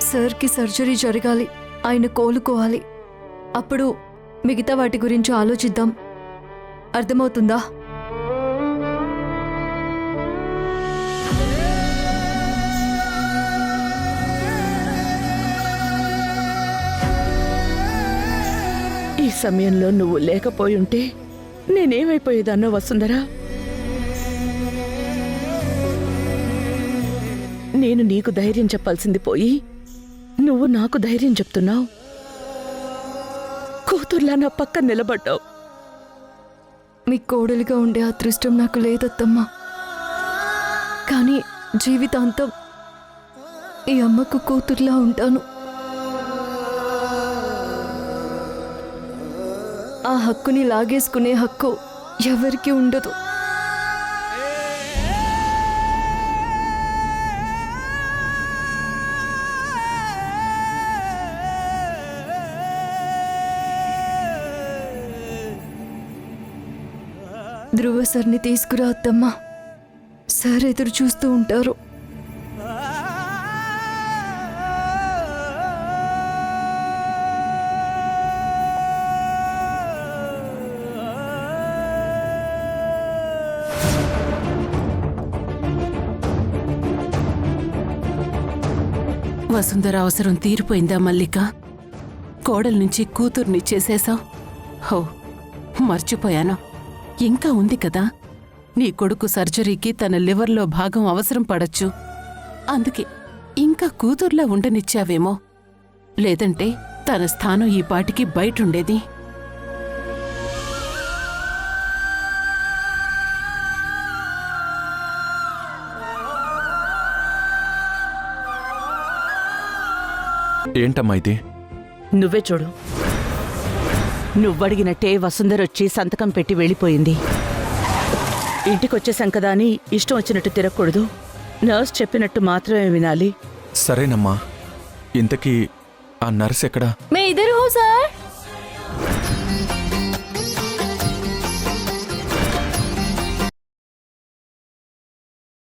సార్కి సర్జరీ జరగాలి, ఆయన కోలుకోవాలి. అప్పుడు మిగతా వాటి గురించి ఆలోచిద్దాం. అర్థమవుతుందా? ఈ సమయంలో నువ్వు లేకపోయుంటే నేనేమైపోయేదాన్నో వసుంధరా. నేను నీకు ధైర్యం చెప్పాల్సింది పోయి నువ్వు నాకు ధైర్యం చెప్తున్నావు. కూతుర్లా నా పక్కన నిలబడ్డావు. మీ కోడలిగా ఉండే అదృష్టం నాకు లేదత్తమ్మా. కానీ జీవితాంతం ఈ అమ్మకు కూతుర్లా ఉంటాను. ఆ హక్కుని లాగేసుకునే హక్కు ఎవరికీ ఉండదు. ధ్రువ సార్ని తీసుకురా అత్తమ్మా. సార్ ఎదురు చూస్తూ ఉంటారు. వసుంధర అవసరం తీరిపోయిందా మల్లిక? కోడల నుంచి కూతుర్ని చేసేశావు. హో, మర్చిపోయాను. ఇంకా ఉంది కదా, నీ కొడుకు సర్జరీకి తన లివర్లో భాగం అవసరం పడచ్చు. అందుకే ఇంకా కూతుర్లా ఉండనిచ్చావేమో. లేదంటే తన స్థానం ఈ పాటికి బయటుండేది. ఏంటమ్మా ఇది? నువ్వే చూడు. నువ్వడిగినట్టే వసుంధరొచ్చి సంతకం పెట్టి వెళ్ళిపోయింది. ఇంటికొచ్చేసాం కదా అని ఇష్టం వచ్చినట్టు తిరగకూడదు. నర్స్ చెప్పినట్టు మాత్రమే వినాలి. సరేనమ్మా. ఇంతకీ ఆ నర్స్ ఎక్కడా? మే ఇద్దరు హో సార్.